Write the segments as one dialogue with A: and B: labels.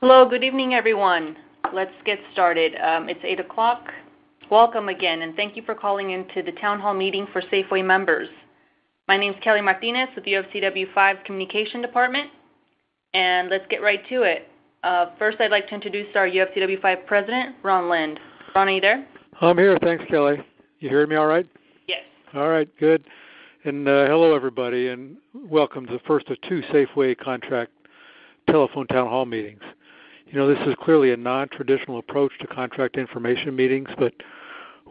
A: Hello, good evening, everyone. Let's get started. It's 8 o'clock. Welcome again, and thank you for calling into the Town Hall meeting for Safeway members. My name is Kelly Martinez with the UFCW5 Communication Department, and let's get right to it. First, I'd like to introduce our UFCW5 President, Ron Lind. Ron, are you there?
B: I'm here. Thanks, Kelly. You hearing me all right?
A: Yes.
B: All right, good. And hello, everybody, and welcome to the first of two Safeway contract telephone town hall meetings. You know, this is clearly a non-traditional approach to contract information meetings, but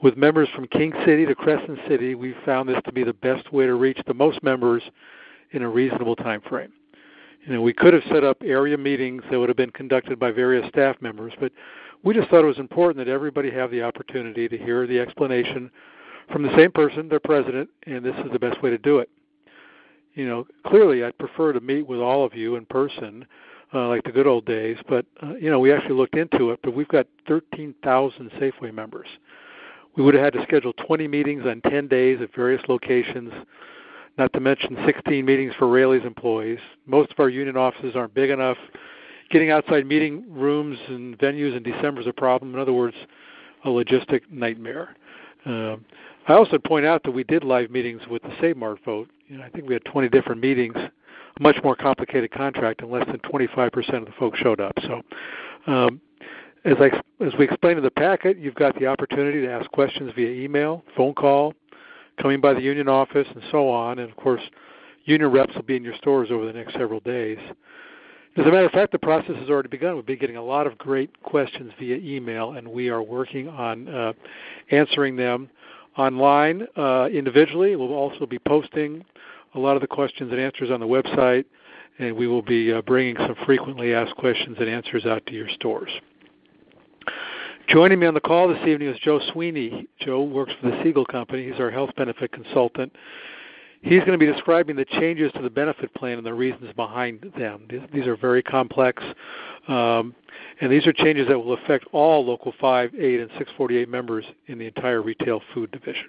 B: with members from King City to Crescent City, we've found this to be the best way to reach the most members in a reasonable time frame. You know, we could have set up area meetings that would have been conducted by various staff members, but we just thought it was important that everybody have the opportunity to hear the explanation from the same person, their president, and this is the best way to do it. You know, clearly I'd prefer to meet with all of you in person, like the good old days, but, you know, we actually looked into it, but we've got 13,000 Safeway members. We would have had to schedule 20 meetings on 10 days at various locations, not to mention 16 meetings for Raley's employees. Most of our union offices aren't big enough. Getting outside meeting rooms and venues in December is a problem. In other words, a logistic nightmare. I also point out that we did live meetings with the Save Mart vote. You know, I think we had 20 different meetings, a much more complicated contract, and less than 25% of the folks showed up. So as we explained in the packet, you've got the opportunity to ask questions via email, phone call, coming by the union office, and so on. And, of course, union reps will be in your stores over the next several days. As a matter of fact, the process has already begun. We've been getting a lot of great questions via email, and we are working on answering them online individually. We'll also be posting a lot of the questions and answers on the website, and we will be bringing some frequently asked questions and answers out to your stores. Joining me on the call this evening is Joe Sweeney. Joe works for the Siegel Company. He's our health benefit consultant. He's going to be describing the changes to the benefit plan and the reasons behind them. These are very complex, and these are changes that will affect all Local 5, 8, and 648 members in the entire retail food division.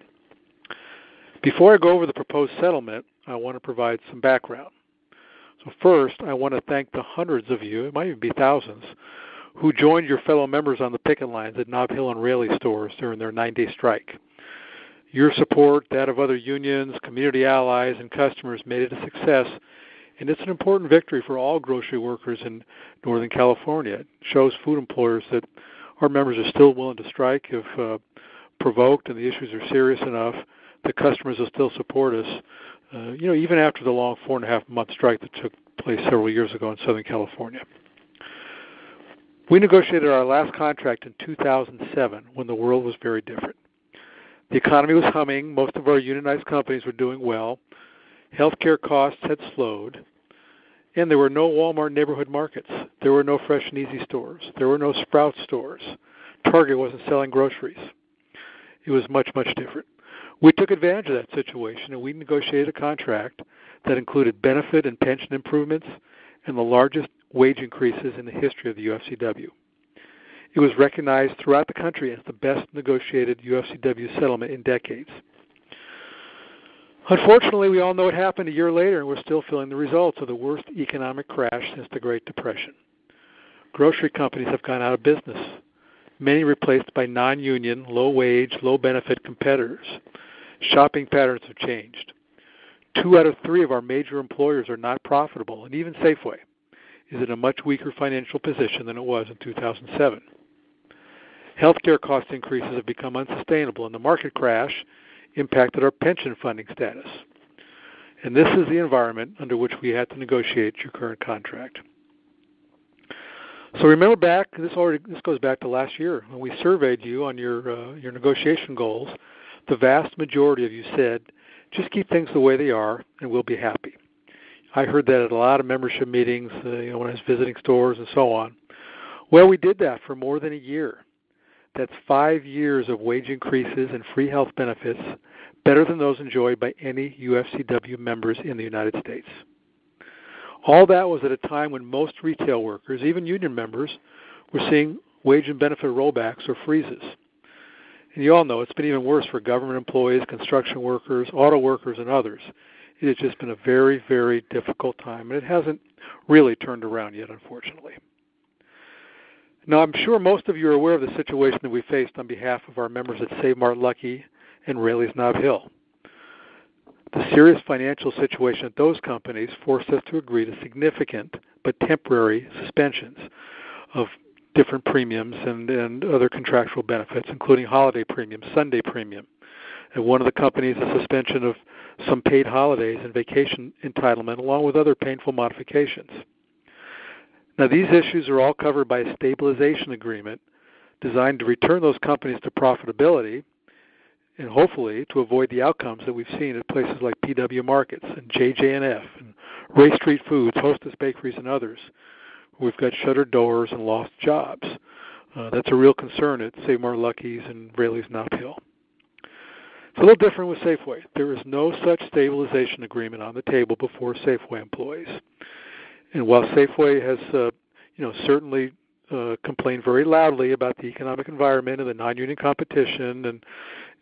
B: Before I go over the proposed settlement, I want to provide some background. So first, I want to thank the hundreds of you, it might even be thousands, who joined your fellow members on the picket lines at Nob Hill and Raley stores during their 9-day strike. Your support, that of other unions, community allies, and customers made it a success, and it's an important victory for all grocery workers in Northern California. It shows food employers that our members are still willing to strike if provoked and the issues are serious enough. The customers will still support us, you know, even after the long 4.5-month strike that took place several years ago in Southern California. We negotiated our last contract in 2007 when the world was very different. The economy was humming. Most of our unionized companies were doing well. Healthcare costs had slowed. And there were no Walmart neighborhood markets. There were no Fresh and Easy stores. There were no Sprouts stores. Target wasn't selling groceries. It was much, much different. We took advantage of that situation, and we negotiated a contract that included benefit and pension improvements and the largest wage increases in the history of the UFCW. It was recognized throughout the country as the best negotiated UFCW settlement in decades. Unfortunately, we all know what happened a year later, and we're still feeling the results of the worst economic crash since the Great Depression. Grocery companies have gone out of business, many replaced by non-union, low-wage, low-benefit competitors. Shopping patterns have changed. 2 out of 3 of our major employers are not profitable, and even Safeway is in a much weaker financial position than it was in 2007. Healthcare cost increases have become unsustainable, and the market crash impacted our pension funding status. And this is the environment under which we had to negotiate your current contract. So remember back, this goes back to last year, when we surveyed you on your negotiation goals. The vast majority of you said, just keep things the way they are, and we'll be happy. I heard that at a lot of membership meetings, when I was visiting stores and so on. Well, we did that for more than a year. That's 5 years of wage increases and free health benefits, better than those enjoyed by any UFCW members in the United States. All that was at a time when most retail workers, even union members, were seeing wage and benefit rollbacks or freezes. And you all know it's been even worse for government employees, construction workers, auto workers, and others. It has just been a very, very difficult time, and it hasn't really turned around yet, unfortunately. Now, I'm sure most of you are aware of the situation that we faced on behalf of our members at Save Mart Lucky and Raley's Nob Hill. The serious financial situation at those companies forced us to agree to significant but temporary suspensions of different premiums and other contractual benefits, including holiday premium, Sunday premium. At one of the companies, a suspension of some paid holidays and vacation entitlement, along with other painful modifications. Now, these issues are all covered by a stabilization agreement designed to return those companies to profitability and hopefully to avoid the outcomes that we've seen at places like PW Markets and JJ&F and Ray Street Foods, Hostess Bakeries, and others. We've got shuttered doors and lost jobs. That's a real concern at Save Mart Lucky's and Raley's Nob Hill. It's a little different with Safeway. There is no such stabilization agreement on the table before Safeway employees. And while Safeway has, certainly complained very loudly about the economic environment and the non-union competition and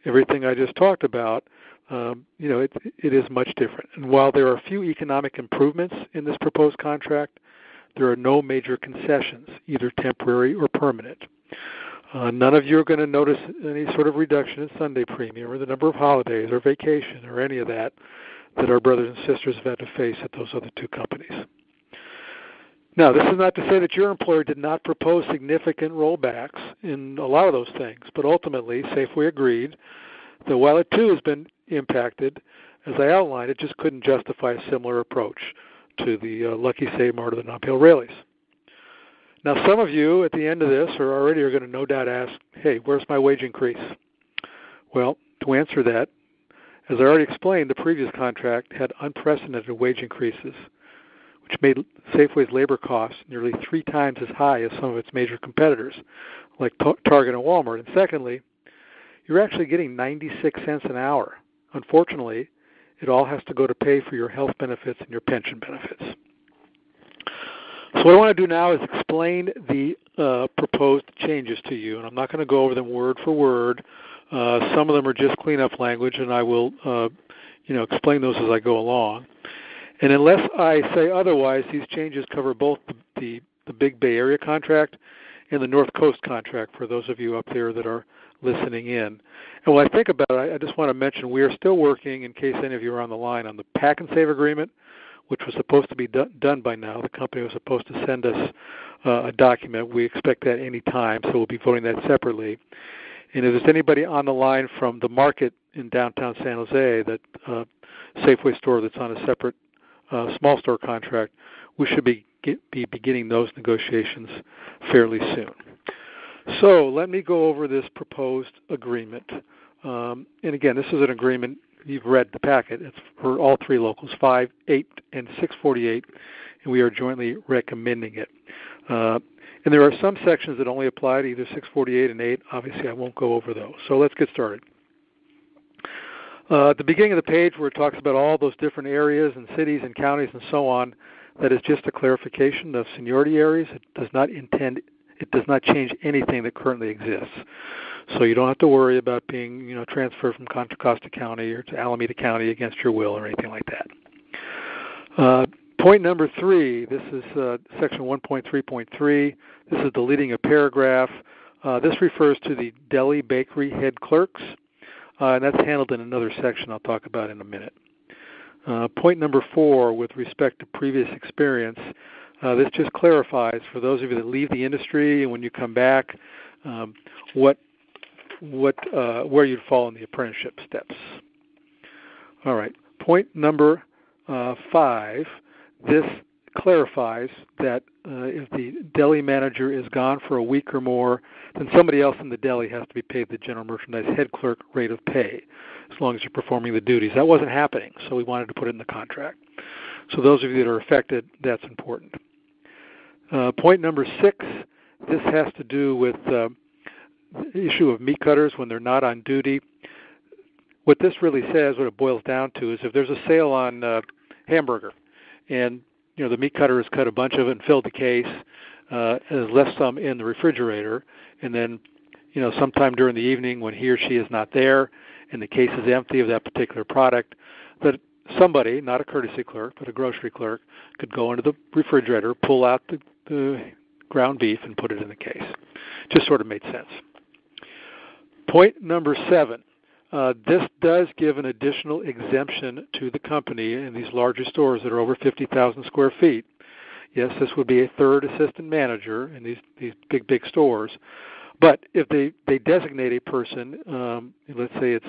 B: everything I just talked about, it is much different. And while there are a few economic improvements in this proposed contract, there are no major concessions, either temporary or permanent. None of you are going to notice any sort of reduction in Sunday premium or the number of holidays or vacation or any of that our brothers and sisters have had to face at those other two companies. Now, this is not to say that your employer did not propose significant rollbacks in a lot of those things, but ultimately Safeway agreed that while it too has been impacted, as I outlined, it just couldn't justify a similar approach to the Lucky, Save Mart, or the Nob Hill Raley's. Now, some of you at the end of this are going to no doubt ask, hey, where's my wage increase? Well, to answer that, as I already explained, the previous contract had unprecedented wage increases, which made Safeway's labor costs nearly 3 times as high as some of its major competitors, like Target and Walmart. And secondly, you're actually getting 96 cents an hour. Unfortunately, it all has to go to pay for your health benefits and your pension benefits. So what I want to do now is explain the proposed changes to you, and I'm not going to go over them word for word. Some of them are just cleanup language, and I will, explain those as I go along. And unless I say otherwise, these changes cover both the Big Bay Area contract and the North Coast contract for those of you up there that are listening in. And when I think about it, I just want to mention we are still working, in case any of you are on the line, on the Pack and Save agreement, which was supposed to be done by now. The company was supposed to send us a document. We expect that any time, so we'll be voting that separately. And if there's anybody on the line from the market in downtown San Jose, that Safeway store that's on a separate small store contract, we should be beginning those negotiations fairly soon. So let me go over this proposed agreement. And again, this is an agreement. You've read the packet. It's for all 3 locals, 5, 8, and 648, and we are jointly recommending it. And there are some sections that only apply to either 648 and 8. Obviously, I won't go over those. So let's get started. At the beginning of the page where it talks about all those different areas and cities and counties and so on, that is just a clarification of seniority areas. It does not change anything that currently exists. So you don't have to worry about being, transferred from Contra Costa County or to Alameda County against your will or anything like that. Point number 3, this is section 1.3.3. This is deleting a paragraph. This refers to the deli bakery head clerks, and that's handled in another section I'll talk about in a minute. Point number 4, with respect to previous experience, this just clarifies for those of you that leave the industry and when you come back, where you'd fall in the apprenticeship steps. All right. Point number 5. This clarifies that if the deli manager is gone for a week or more, then somebody else in the deli has to be paid the general merchandise head clerk rate of pay, as long as you're performing the duties. That wasn't happening, so we wanted to put it in the contract. So those of you that are affected, that's important. Point number 6, this has to do with the issue of meat cutters when they're not on duty. What this really says, what it boils down to, is if there's a sale on hamburger and the meat cutter has cut a bunch of it and filled the case and has left some in the refrigerator, and then sometime during the evening when he or she is not there and the case is empty of that particular product, that somebody, not a courtesy clerk, but a grocery clerk, could go into the refrigerator, pull out the ground beef and put it in the case. Just sort of made sense. Point number 7. This does give an additional exemption to the company in these larger stores that are over 50,000 square feet. Yes, this would be a third assistant manager in these big stores. But if they designate a person, let's say it's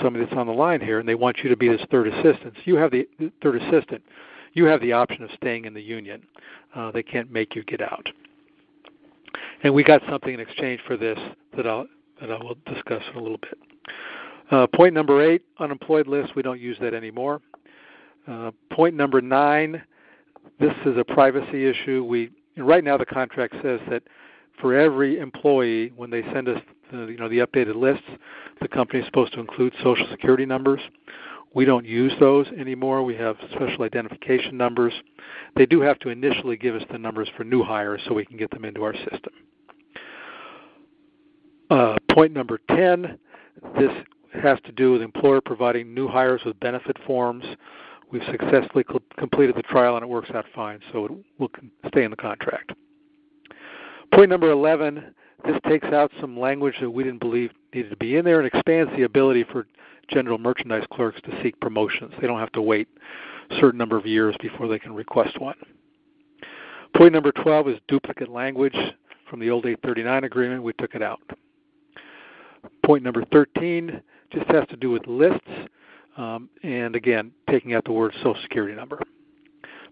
B: somebody that's on the line here, and they want you to be this third assistant, you have the third assistant. You have the option of staying in the union. They can't make you get out. And we got something in exchange for this that I will discuss in a little bit. Point number 8, unemployed list. We don't use that anymore. Point number 9, this is a privacy issue. Right now the contract says that for every employee, when they send us the updated lists, the company is supposed to include Social Security numbers. We don't use those anymore. We have special identification numbers. They do have to initially give us the numbers for new hires so we can get them into our system. Point number 10, this has to do with employer providing new hires with benefit forms. We've successfully completed the trial and it works out fine, so it will stay in the contract. Point number 11, this takes out some language that we didn't believe needed to be in there and expands the ability for general merchandise clerks to seek promotions. They don't have to wait a certain number of years before they can request one. Point number 12 is duplicate language from the old 839 agreement. We took it out. Point number 13 just has to do with lists, and again, taking out the word Social Security number.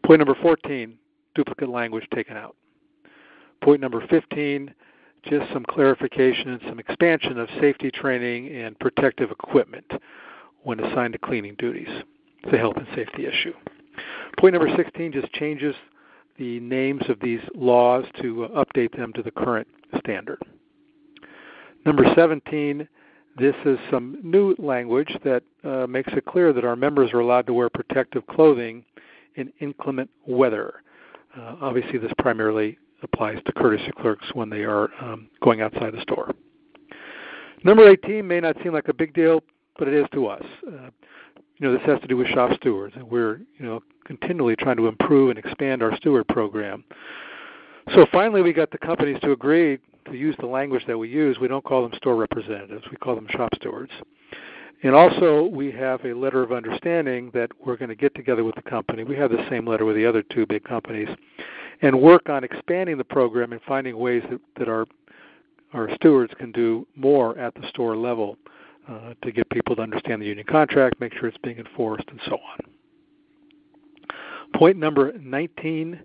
B: Point number 14, duplicate language taken out. Point number 15, just some clarification and some expansion of safety training and protective equipment when assigned to cleaning duties. It's a health and safety issue. Point number 16 just changes the names of these laws to update them to the current standard. Number 17, this is some new language that makes it clear that our members are allowed to wear protective clothing in inclement weather. Obviously, this primarily applies to courtesy clerks when they are going outside the store. Number 18 may not seem like a big deal, but it is to us. This has to do with shop stewards, and we're continually trying to improve and expand our steward program. So finally, we got the companies to agree to use the language that we use. We don't call them store representatives. We call them shop stewards. And also, we have a letter of understanding that we're going to get together with the company. We have the same letter with the other two big companies, and work on expanding the program and finding ways that our stewards can do more at the store level to get people to understand the union contract, make sure it's being enforced, and so on. Point number 19,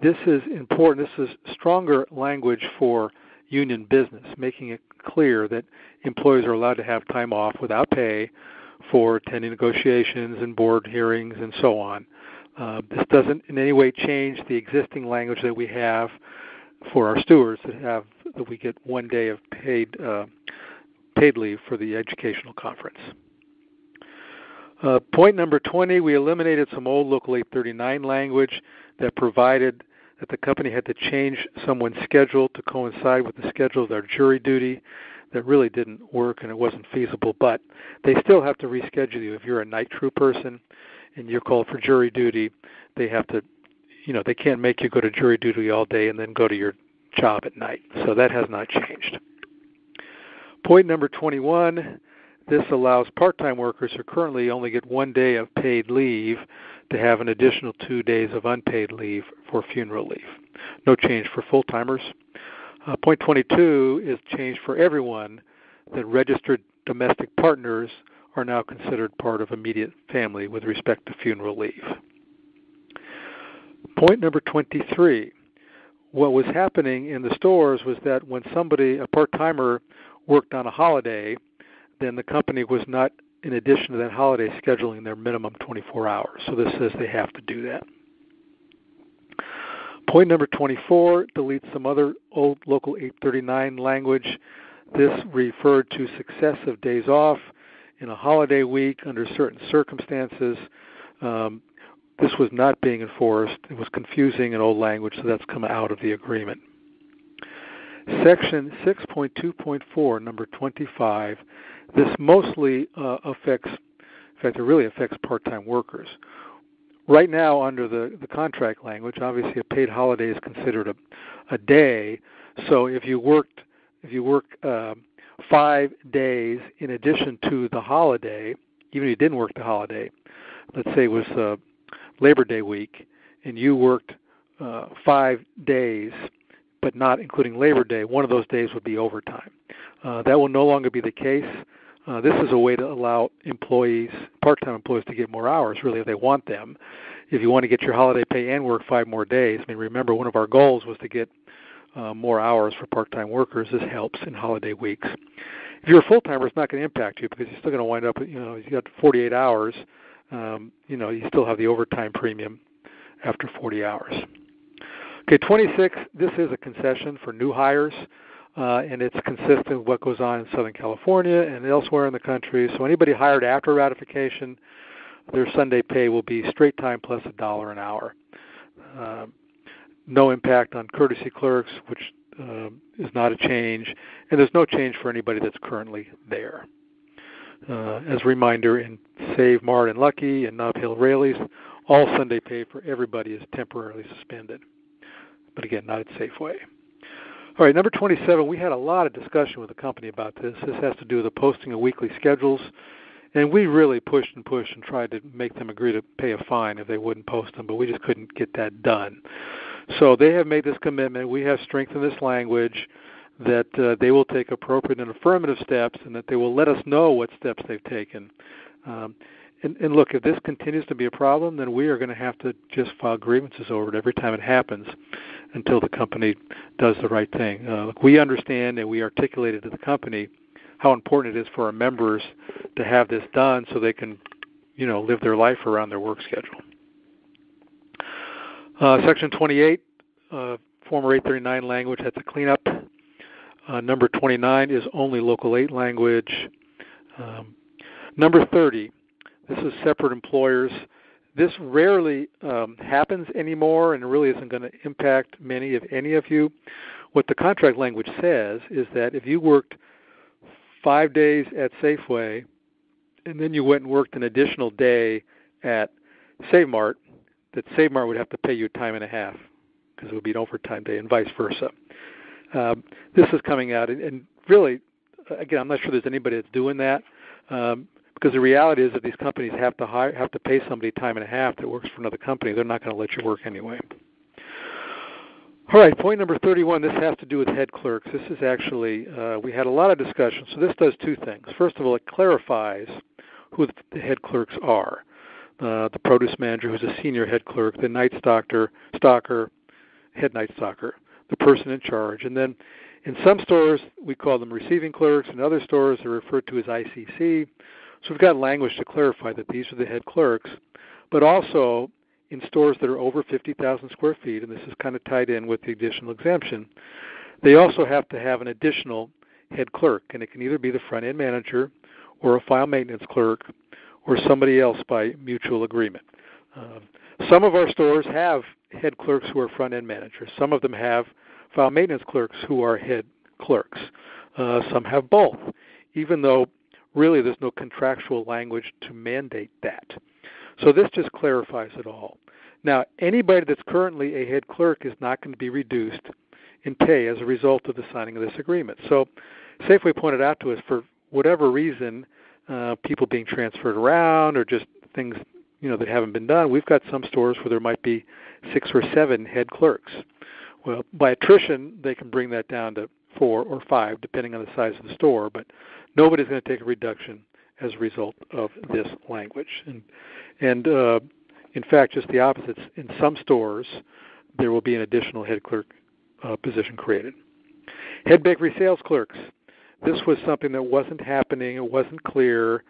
B: this is important. This is stronger language for union business, making it clear that employees are allowed to have time off without pay for attending negotiations and board hearings and so on. This doesn't in any way change the existing language that we have for our stewards that we get 1 day of paid leave for the educational conference. Point number 20, we eliminated some old Local 839 language that provided that the company had to change someone's schedule to coincide with the schedule of their jury duty. That really didn't work and it wasn't feasible, but they still have to reschedule you. If you're a night crew person and you're called for jury duty, they have to, they can't make you go to jury duty all day and then go to your job at night. So that has not changed. Point number 21, this allows part-time workers who currently only get 1 day of paid leave to have an additional 2 days of unpaid leave for funeral leave. No change for full-timers. Point 22 is changed for everyone that registered domestic partners are now considered part of immediate family with respect to funeral leave. Point number 23, what was happening in the stores was that when a part-timer worked on a holiday, then the company was not, in addition to that holiday, scheduling their minimum 24 hours. So this says they have to do that. Point number 24 deletes some other old Local 839 language. This referred to successive days off in a holiday week under certain circumstances. This was not being enforced. It was confusing in old language, so that's come out of the agreement. Section 6.2.4, number 25, this mostly affects, in fact, it really affects part-time workers. Right now, under the contract language, obviously a paid holiday is considered a day. So if you work 5 days in addition to the holiday, even if you didn't work the holiday, let's say it was Labor Day week, and you worked 5 days, but not including Labor Day, one of those days would be overtime. That will no longer be the case. This is a way to allow employees, part-time employees, to get more hours, really, if they want them. If you want to get your holiday pay and work 5 more days, I mean, remember, one of our goals was to get more hours for part-time workers. This helps in holiday weeks. If you're a full-timer, it's not going to impact you because you're still going to wind up, you got 48 hours. You still have the overtime premium after 40 hours. Okay, 26, this is a concession for new hires, and it's consistent with what goes on in Southern California and elsewhere in the country. So anybody hired after ratification, their Sunday pay will be straight time plus $1 an hour. No impact on courtesy clerks, which is not a change, and there's no change for anybody that's currently there. As a reminder, in Save, Mart, and Lucky, and Nob Hill Raley's, all Sunday pay for everybody is temporarily suspended. But again, not at Safeway. All right, number 27, we had a lot of discussion with the company about this. This has to do with the posting of weekly schedules, and we really pushed and tried to make them agree to pay a fine if they wouldn't post them, but we just couldn't get that done. So they have made this commitment. We have strengthened this language that they will take appropriate and affirmative steps, and that they will let us know what steps they've taken. And look, if this continues to be a problem, then we are going to have to just file grievances over it every time it happens until the company does the right thing. Look, we understand and we articulated to the company how important it is for our members to have this done so they can, live their life around their work schedule. Section 28, former 839 language, that's a cleanup. Number 29 is only Local 8 language. Number 30, this is separate employers. This rarely happens anymore and really isn't going to impact many, if any of you. What the contract language says is that if you worked 5 days at Safeway and then you went and worked an additional day at Save Mart, that Save Mart would have to pay you time and a half because it would be an overtime day and vice versa. This is coming out, and really, again, I'm not sure there's anybody that's doing that because the reality is that these companies have to pay somebody time and a half that works for another company. They're not going to let you work anyway. All right, point number 31, this has to do with head clerks. This is actually, we had a lot of discussion, so this does two things. First of all, it clarifies who the head clerks are. The produce manager, who's a senior head clerk, the night stocker, head night stocker, the person in charge. And then in some stores, we call them receiving clerks. In other stores, they're referred to as ICC. So we've got language to clarify that these are the head clerks. But also, in stores that are over 50,000 square feet, and this is kind of tied in with the additional exemption, they also have to have an additional head clerk. And it can either be the front-end manager or a file maintenance clerk or somebody else by mutual agreement. Some of our stores have head clerks who are front-end managers. Some of them have file maintenance clerks who are head clerks. Some have both, even though really there's no contractual language to mandate that. So this just clarifies it all. Now, anybody that's currently a head clerk is not going to be reduced in pay as a result of the signing of this agreement. So Safeway pointed out to us, for whatever reason, people being transferred around or just things that haven't been done, we've got some stores where there might be 6 or 7 head clerks. Well, by attrition, they can bring that down to 4 or 5, depending on the size of the store, but nobody's going to take a reduction as a result of this language. And in fact, just the opposite. In some stores, there will be an additional head clerk position created. Head bakery sales clerks. This was something that wasn't happening. It wasn't clear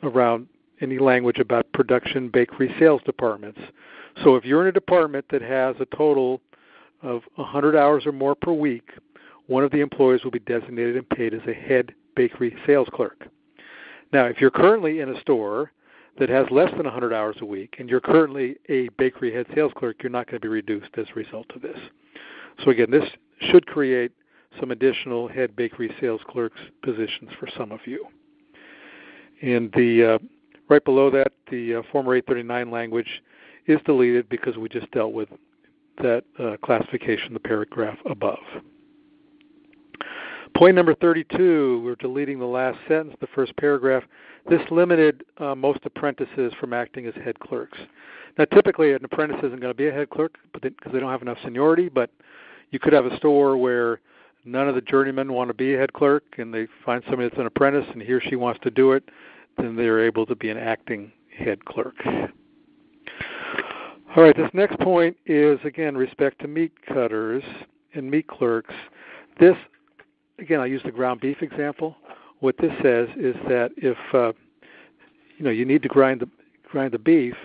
B: around any language about production bakery sales departments. So if you're in a department that has a total of 100 hours or more per week, one of the employees will be designated and paid as a head bakery sales clerk. Now, if you're currently in a store that has less than 100 hours a week and you're currently a bakery head sales clerk, you're not going to be reduced as a result of this. So again, this should create some additional head bakery sales clerks positions for some of you. And the right below that, the former 839 language is deleted because we just dealt with that classification, the paragraph above. Point number 32, we're deleting the last sentence, the first paragraph. This limited most apprentices from acting as head clerks. Now, typically, an apprentice isn't going to be a head clerk because they don't have enough seniority, but you could have a store where none of the journeymen want to be a head clerk, and they find somebody that's an apprentice, and he or she wants to do it, then they're able to be an acting head clerk. All right, this next point is, again, respect to meat cutters and meat clerks. This, again, I'll use the ground beef example. What this says is that if you need to grind the beef,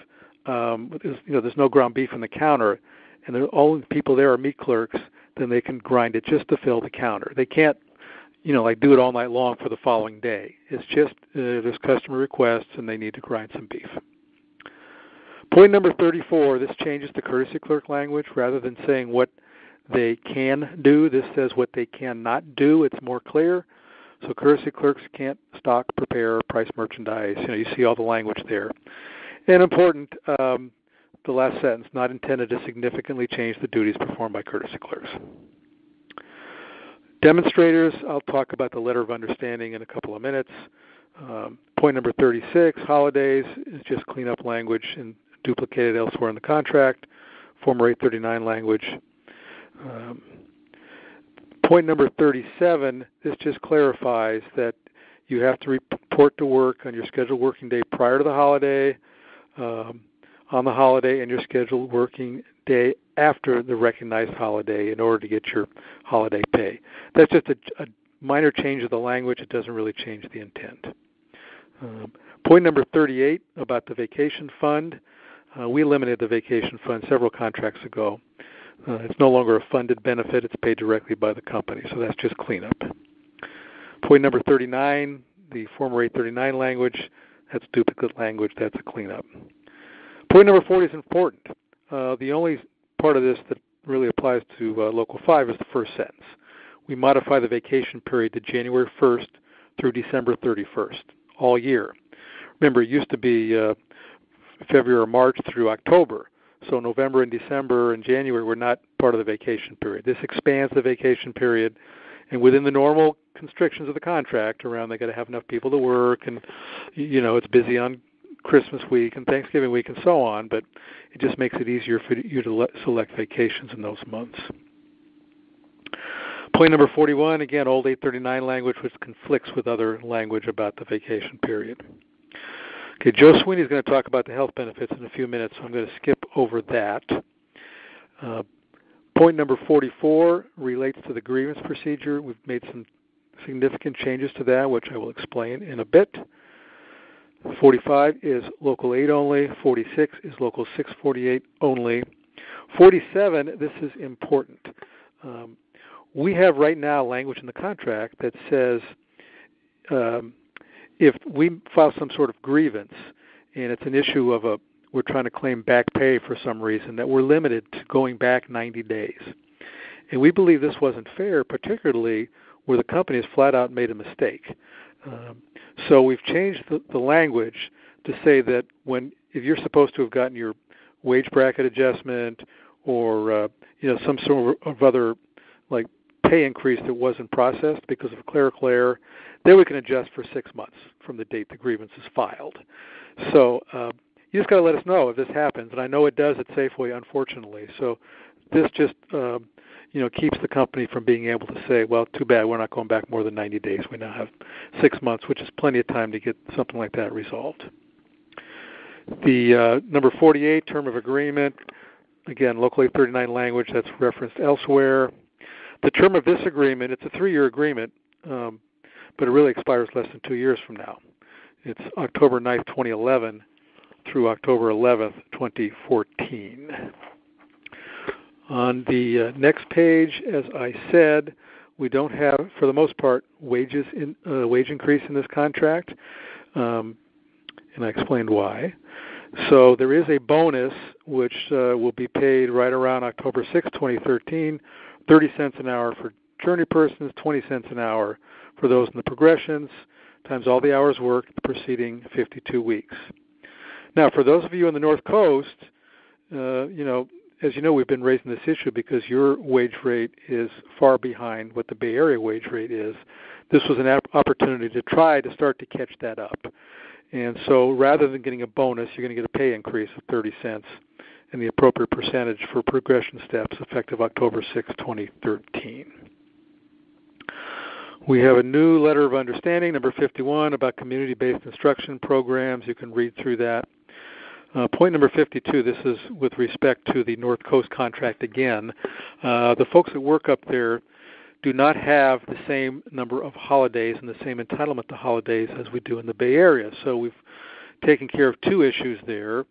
B: there's no ground beef on the counter, and the only people there are meat clerks, then they can grind it just to fill the counter. They can't, do it all night long for the following day. It's just there's customer requests, and they need to grind some beef. Point number 34, this changes to courtesy clerk language. Rather than saying what they can do, this says what they cannot do. It's more clear. So courtesy clerks can't stock, prepare, price merchandise. You see all the language there. And important, the last sentence, not intended to significantly change the duties performed by courtesy clerks. Demonstrators, I'll talk about the letter of understanding in a couple of minutes. Point number 36, holidays, is just clean up language and duplicated elsewhere in the contract. Former 839 language. Point number 37, this just clarifies that you have to report to work on your scheduled working day prior to the holiday, on the holiday, and your scheduled working day after the recognized holiday in order to get your holiday pay. That's just a minor change of the language. It doesn't really change the intent. Point number 38 about the vacation fund. We eliminated the vacation fund several contracts ago. It's no longer a funded benefit. It's paid directly by the company, so that's just cleanup. Point number 39, the former 839 language, that's duplicate language. That's a cleanup. Point number 40 is important. The only part of this that really applies to Local 5 is the first sentence. We modify the vacation period to January 1st through December 31st, all year. Remember, it used to be February or March through October. So November and December and January were not part of the vacation period. This expands the vacation period, and within the normal constrictions of the contract around they got to have enough people to work, and it's busy on Christmas week and Thanksgiving week and so on, but it just makes it easier for you to select vacations in those months. Point number 41, again, old 839 language, which conflicts with other language about the vacation period. Okay, Joe Sweeney is going to talk about the health benefits in a few minutes, so I'm going to skip over that. Point number 44 relates to the grievance procedure. We've made some significant changes to that, which I will explain in a bit. 45 is Local 8 only. 46 is Local 648 only. 47, this is important. We have right now language in the contract that says if we file some sort of grievance and it's an issue of we're trying to claim back pay for some reason, that we're limited to going back 90 days. And we believe this wasn't fair, particularly where the company has flat out made a mistake. So we've changed the language to say that if you're supposed to have gotten your wage bracket adjustment or some sort of other like pay increase that wasn't processed because of a clerical error, then we can adjust for 6 months from the date the grievance is filed. So you just got to let us know if this happens, and I know it does at Safeway, unfortunately. So this just keeps the company from being able to say, well, too bad, we're not going back more than 90 days. We now have 6 months, which is plenty of time to get something like that resolved. The number 48, term of agreement, again, Local 839 language that's referenced elsewhere. The term of this agreement, it's a 3-year agreement, but it really expires less than 2 years from now. It's October 9th, 2011 through October 11th, 2014. On the next page, as I said, we don't have, for the most part, wage increase in this contract, and I explained why. So there is a bonus which will be paid right around October 6, 2013, 30 cents an hour for journey persons, 20 cents an hour for those in the progressions, times all the hours worked the preceding 52 weeks. Now, for those of you on the North Coast, as you know, we've been raising this issue because your wage rate is far behind what the Bay Area wage rate is. This was an opportunity to try to start to catch that up. And so rather than getting a bonus, you're going to get a pay increase of 30 cents and the appropriate percentage for progression steps effective October 6, 2013. We have a new letter of understanding, number 51, about community-based instruction programs. You can read through that. Point number 52, this is with respect to the North Coast contract again. The folks that work up there do not have the same number of holidays and the same entitlement to holidays as we do in the Bay Area. So we've taken care of two issues there.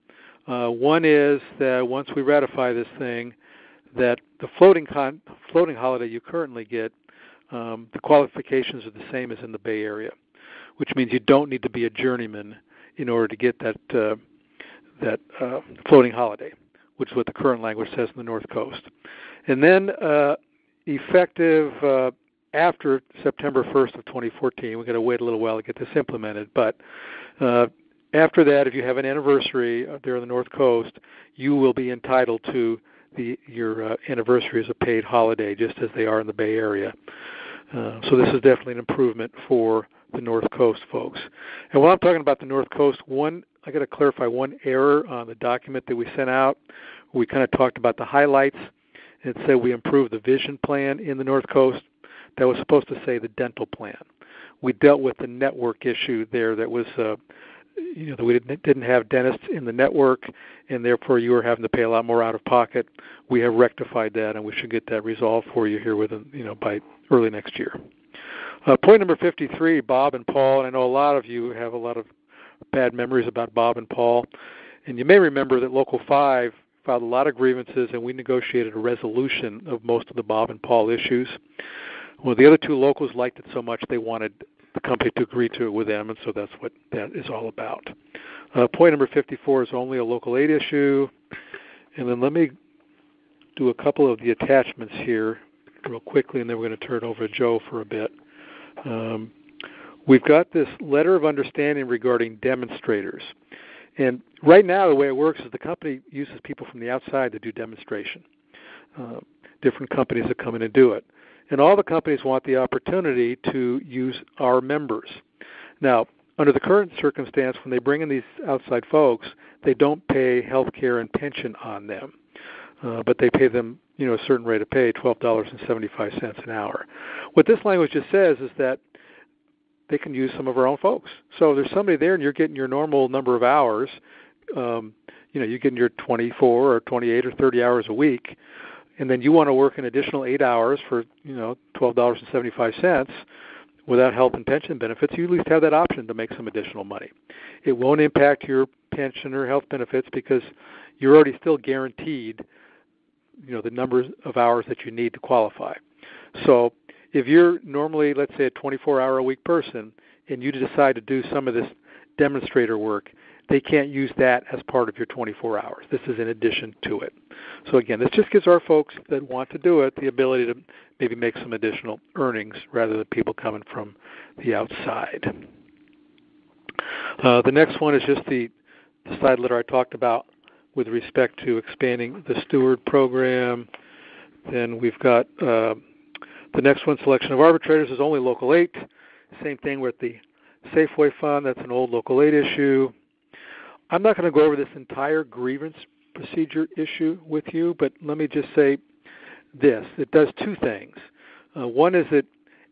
B: One is that once we ratify this thing, that the floating holiday you currently get, the qualifications are the same as in the Bay Area, which means you don't need to be a journeyman in order to get that floating holiday, which is what the current language says in the North Coast. And then effective after September 1st of 2014, we've got to wait a little while to get this implemented, but after that, if you have an anniversary there on the North Coast, you will be entitled to your anniversary as a paid holiday, just as they are in the Bay Area. So this is definitely an improvement for the North Coast folks. And while I'm talking about the North Coast, I got to clarify one error on the document that we sent out. We kind of talked about the highlights. It said we improved the vision plan in the North Coast. That was supposed to say the dental plan. We dealt with the network issue there that was, that we didn't have dentists in the network, and therefore you were having to pay a lot more out of pocket. We have rectified that, and we should get that resolved for you here within, by early next year. Point number 53, Bob and Paul. And I know a lot of you have a lot of bad memories about Bob and Paul. And you may remember that Local 5 filed a lot of grievances, and we negotiated a resolution of most of the Bob and Paul issues. Well, the other two locals liked it so much they wanted the company to agree to it with them, and so that's what that is all about. Point number 54 is only a Local 8 issue. And then let me do a couple of the attachments here real quickly, and then we're going to turn it over to Joe for a bit. We've got this letter of understanding regarding demonstrators. And right now the way it works is the company uses people from the outside to do demonstration. Different companies that come in and do it. And all the companies want the opportunity to use our members. Now, under the current circumstance, when they bring in these outside folks, they don't pay health care and pension on them. But they pay them, a certain rate of pay, $12.75 an hour. What this language just says is that they can use some of our own folks. So there's somebody there and you're getting your normal number of hours. You're getting your 24 or 28 or 30 hours a week. And then you want to work an additional 8 hours for, $12.75 without health and pension benefits. You at least have that option to make some additional money. It won't impact your pension or health benefits because you're already still guaranteed, the number of hours that you need to qualify. So if you're normally, let's say, a 24-hour-a-week person and you decide to do some of this demonstrator work, they can't use that as part of your 24 hours. This is in addition to it. So again, this just gives our folks that want to do it the ability to maybe make some additional earnings rather than people coming from the outside. The next one is just the side letter I talked about with respect to expanding the steward program. Then we've got the next one, selection of arbitrators, is only Local 8. Same thing with the Safeway fund. That's an old Local 8 issue. I'm not going to go over this entire grievance procedure issue with you, but let me just say this. It does two things. One is it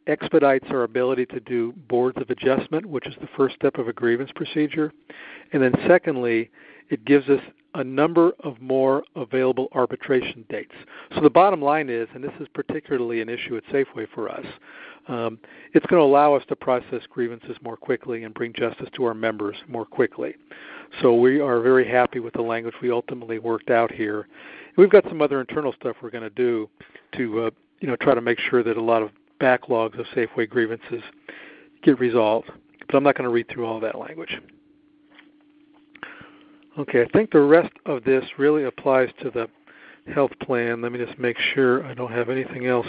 B: expedites our ability to do boards of adjustment, which is the first step of a grievance procedure. And then secondly, it gives us a number of more available arbitration dates. So the bottom line is, and this is particularly an issue at Safeway for us, it's going to allow us to process grievances more quickly and bring justice to our members more quickly. So we are very happy with the language we ultimately worked out here. We've got some other internal stuff we're going to do to try to make sure that a lot of backlogs of Safeway grievances get resolved. But I'm not going to read through all of that language. Okay, I think the rest of this really applies to the health plan. Let me just make sure I don't have anything else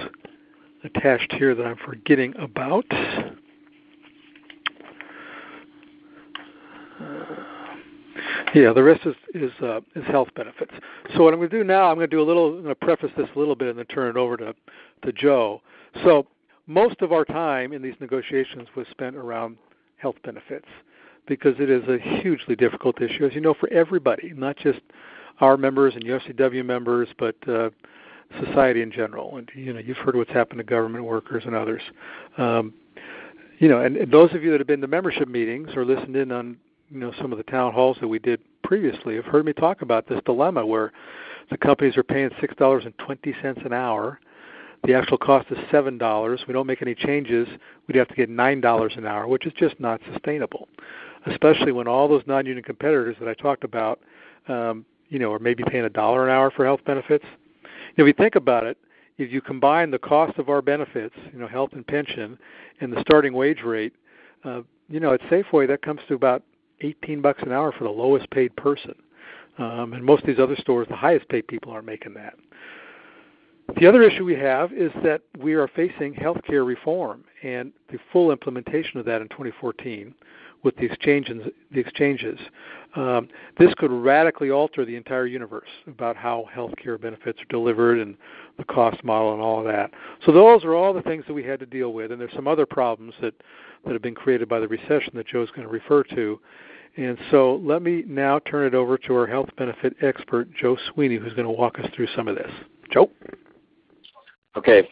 B: attached here that I'm forgetting about. Yeah, the rest is health benefits. So what I'm going to do now, I'm going to preface this a little bit and then turn it over to Joe. So most of our time in these negotiations was spent around health benefits because it is a hugely difficult issue, as you know, for everybody, not just our members and UFCW members, but society in general. And you've heard what's happened to government workers and others. And those of you that have been to membership meetings or listened in on some of the town halls that we did previously have heard me talk about this dilemma where the companies are paying $6.20 an hour. The actual cost is $7. We don't make any changes. We'd have to get $9 an hour, which is just not sustainable, especially when all those non-union competitors that I talked about, are maybe paying $1 an hour for health benefits. If you think about it, if you combine the cost of our benefits, health and pension, and the starting wage rate, at Safeway that comes to about $18 an hour for the lowest paid person. And most of these other stores, the highest paid people aren't making that. The other issue we have is that we are facing healthcare reform and the full implementation of that in 2014 with the exchanges. This could radically alter the entire universe about how healthcare benefits are delivered and the cost model and all of that. So those are all the things that we had to deal with, and there's some other problems that have been created by the recession that Joe's going to refer to. And so let me now turn it over to our health benefit expert, Joe Sweeney, who's going to walk us through some of this. Joe?
C: Okay.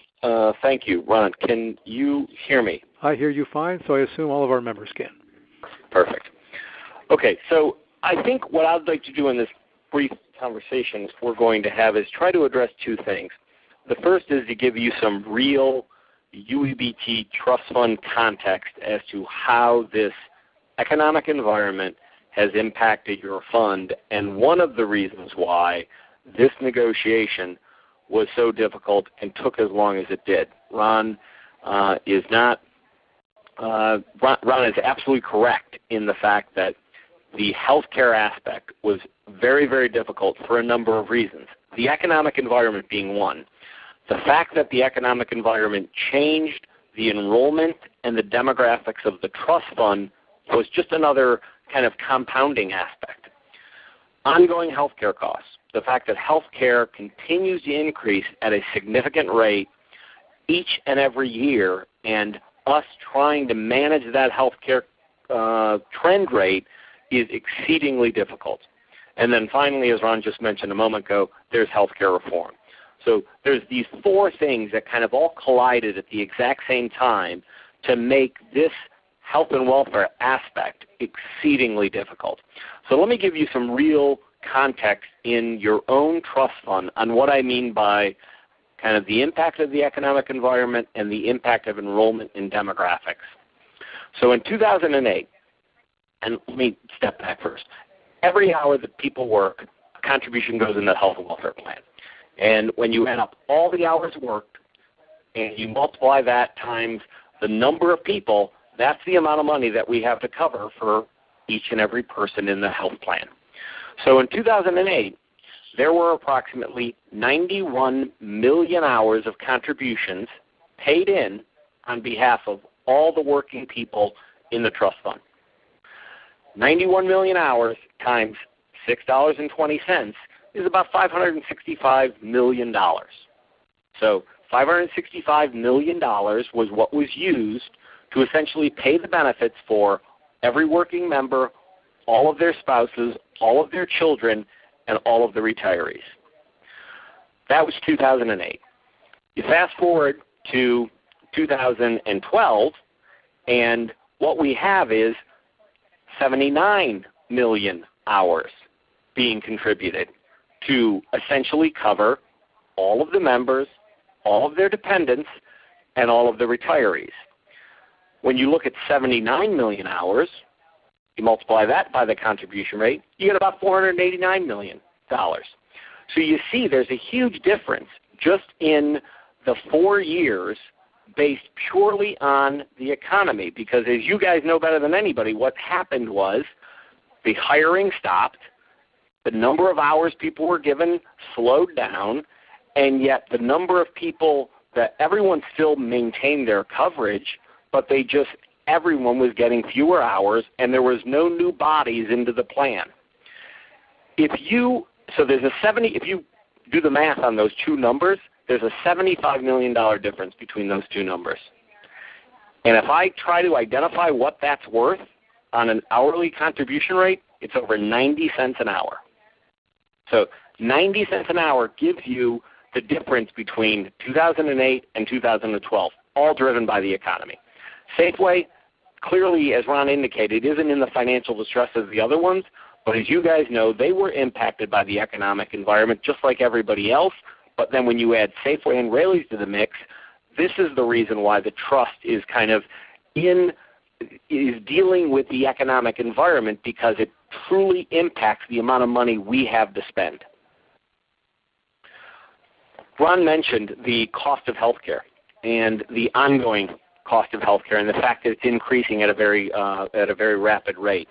C: Thank you. Ron, can you hear me?
B: I hear you fine, so I assume all of our members can.
C: Perfect. Okay, so I think what I'd like to do in this brief conversation we're going to have is try to address two things. The first is to give you some real UEBT trust fund context as to how this economic environment has impacted your fund and one of the reasons why this negotiation was so difficult and took as long as it did. Ron is absolutely correct in the fact that the healthcare aspect was very, very difficult for a number of reasons. The economic environment being one. The fact that the economic environment changed the enrollment and the demographics of the trust fund was just another kind of compounding aspect. Ongoing healthcare costs. The fact that healthcare continues to increase at a significant rate each and every year, and us trying to manage that healthcare trend rate is exceedingly difficult. And then finally, as Ron just mentioned a moment ago, there's healthcare reform. So there's these four things that kind of all collided at the exact same time to make this health and welfare aspect exceedingly difficult. So let me give you some real context in your own trust fund on what I mean by kind of the impact of the economic environment and the impact of enrollment in demographics. So in 2008, and let me step back first, every hour that people work, a contribution goes in the health and welfare plan. And when you add up all the hours worked and you multiply that times the number of people, that's the amount of money that we have to cover for each and every person in the health plan. So in 2008, there were approximately 91 million hours of contributions paid in on behalf of all the working people in the trust fund. 91 million hours times $6.20 is about $565 million. So $565 million was what was used to essentially pay the benefits for every working member, all of their spouses, all of their children, and all of the retirees. That was 2008. You fast forward to 2012, and what we have is 79 million hours being contributed to essentially cover all of the members, all of their dependents, and all of the retirees. When you look at 79 million hours, you multiply that by the contribution rate, you get about $489 million. So you see there's a huge difference just in the 4 years based purely on the economy, because as you guys know better than anybody, what happened was the hiring stopped, the number of hours people were given slowed down, and yet the number of people that everyone still maintained their coverage, but everyone was getting fewer hours, and there was no new bodies into the plan. if you do the math on those two numbers, there's a $75 million difference between those two numbers. And if I try to identify what that's worth on an hourly contribution rate, it's over 90 cents an hour. So 90 cents an hour gives you the difference between 2008 and 2012, all driven by the economy. Safeway, clearly, as Ron indicated, isn't in the financial distress as the other ones, but as you guys know, they were impacted by the economic environment just like everybody else. But then when you add Safeway and Raley's to the mix, this is the reason why the trust is dealing with the economic environment, because it truly impacts the amount of money we have to spend. Ron mentioned the cost of healthcare and the ongoing cost of healthcare and the fact that it's increasing at a very rapid rate.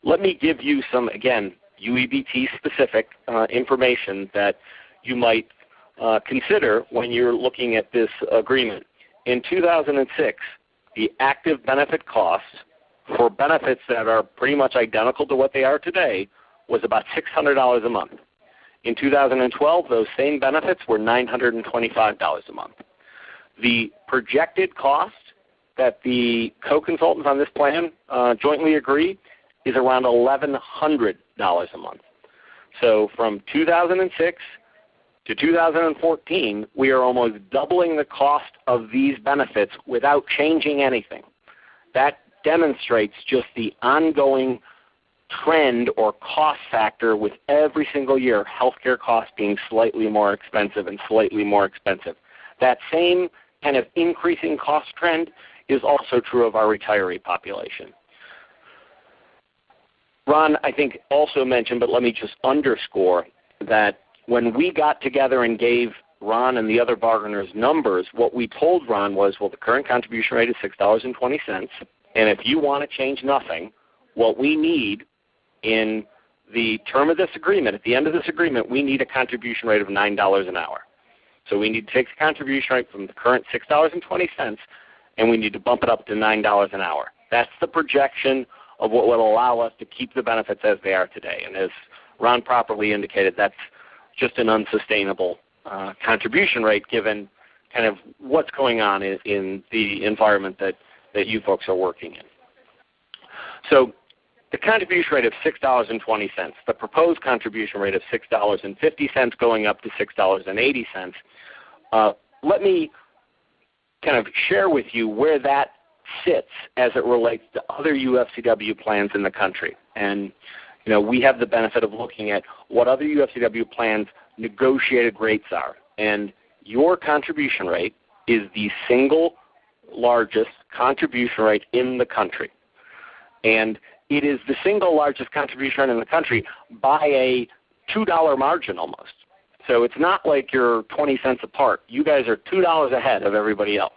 C: Let me give you some, again, UEBT-specific information that you might consider when you're looking at this agreement. In 2006, the active benefit cost for benefits that are pretty much identical to what they are today was about $600 a month. In 2012, those same benefits were $925 a month. The projected cost that the co-consultants on this plan jointly agree is around $1,100 a month. So from 2006 to 2014, we are almost doubling the cost of these benefits without changing anything. That demonstrates just the ongoing trend or cost factor with every single year, healthcare costs being slightly more expensive and slightly more expensive. That same kind of increasing cost trend is also true of our retiree population. Ron, I think, also mentioned, but let me just underscore that when we got together and gave Ron and the other bargainers numbers, what we told Ron was, well, the current contribution rate is $6.20, and if you want to change nothing, what we need in the term of this agreement, at the end of this agreement, we need a contribution rate of $9 an hour. So we need to take the contribution rate from the current $6.20, and we need to bump it up to $9 an hour. That's the projection of what will allow us to keep the benefits as they are today. And as Ron properly indicated, that's just an unsustainable contribution rate given kind of what's going on in the environment that you folks are working in. So the contribution rate of $6.20, the proposed contribution rate of $6.50 going up to $6.80, let me kind of share with you where that sits as it relates to other UFCW plans in the country. And we have the benefit of looking at what other UFCW plans' negotiated rates are. And your contribution rate is the single largest contribution rate in the country. And it is the single largest contribution rate in the country by a $2 margin almost. So it's not like you're 20 cents apart. You guys are $2 ahead of everybody else.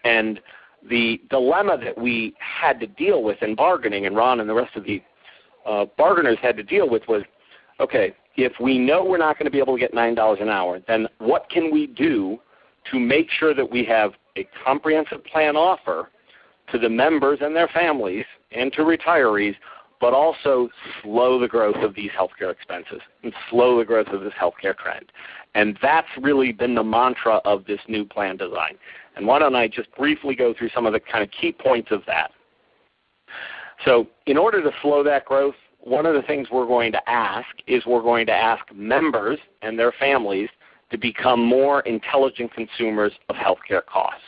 C: And the dilemma that we had to deal with in bargaining, and Ron and the rest of the bargainers had to deal with, was, okay, if we know we're not going to be able to get $9 an hour, then what can we do to make sure that we have a comprehensive plan offer to the members and their families and to retirees, but also slow the growth of these healthcare expenses and slow the growth of this healthcare trend? And that's really been the mantra of this new plan design. And why don't I just briefly go through some of the kind of key points of that. So in order to slow that growth, one of the things we're going to ask is we're going to ask members and their families to become more intelligent consumers of healthcare costs.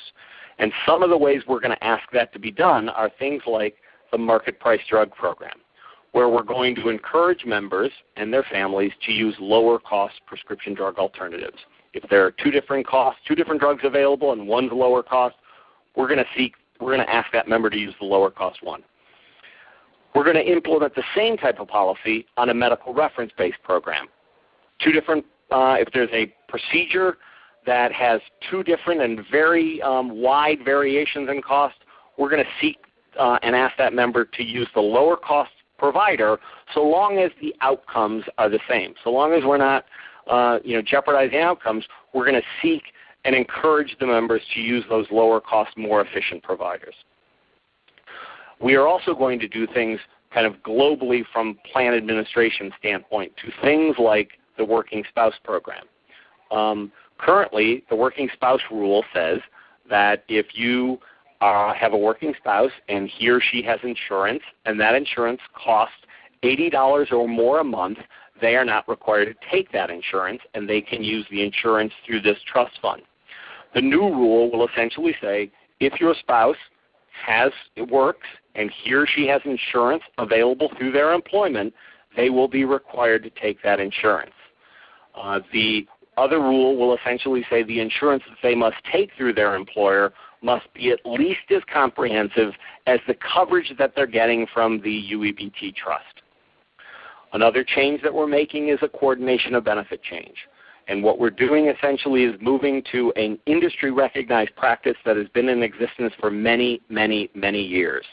C: And some of the ways we're going to ask that to be done are things like the market price drug program, where we're going to encourage members and their families to use lower cost prescription drug alternatives. If there are two different drugs available and one's lower cost, we're going to ask that member to use the lower cost one. We're going to implement the same type of policy on a medical reference-based program. If there's a procedure that has two different and very wide variations in cost, we're going to seek and ask that member to use the lower cost provider so long as the outcomes are the same. So long as we're not jeopardizing outcomes, we're going to seek and encourage the members to use those lower cost, more efficient providers. We are also going to do things kind of globally from plan administration standpoint to things like the working spouse program. Currently, the working spouse rule says that if you have a working spouse and he or she has insurance and that insurance costs $80 or more a month, they are not required to take that insurance, and they can use the insurance through this trust fund. The new rule will essentially say if your spouse works and he or she has insurance available through their employment, they will be required to take that insurance. The other rule will essentially say the insurance that they must take through their employer must be at least as comprehensive as the coverage that they're getting from the UEBT trust. Another change that we're making is a coordination of benefit change. And what we're doing essentially is moving to an industry-recognized practice that has been in existence for many, many, many years.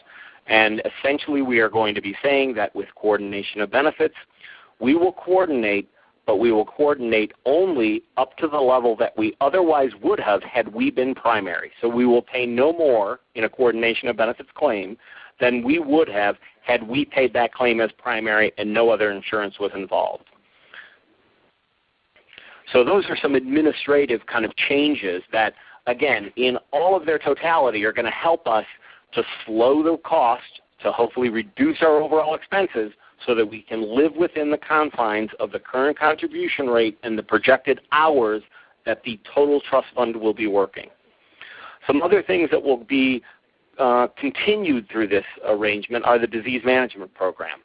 C: And essentially we are going to be saying that with coordination of benefits, we will coordinate, but we will coordinate only up to the level that we otherwise would have had we been primary. So we will pay no more in a coordination of benefits claim than we would have had we paid that claim as primary and no other insurance was involved. So those are some administrative kind of changes that, again, in all of their totality are going to help us to slow the cost, to hopefully reduce our overall expenses so that we can live within the confines of the current contribution rate and the projected hours that the total trust fund will be working. Some other things that will be continued through this arrangement are the disease management program,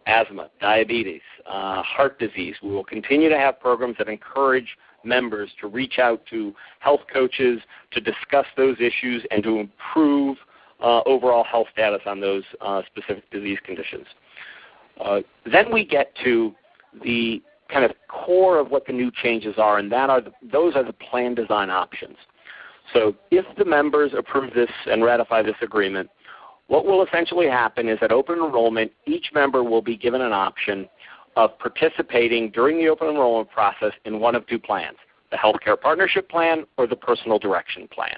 C: asthma, diabetes, heart disease. We will continue to have programs that encourage members to reach out to health coaches to discuss those issues and to improve overall health status on those specific disease conditions. Then we get to the kind of core of what the new changes are, and those are the plan design options. So if the members approve this and ratify this agreement, what will essentially happen is at open enrollment, each member will be given an option of participating during the open enrollment process in one of two plans, the Healthcare Partnership Plan or the Personal Direction Plan.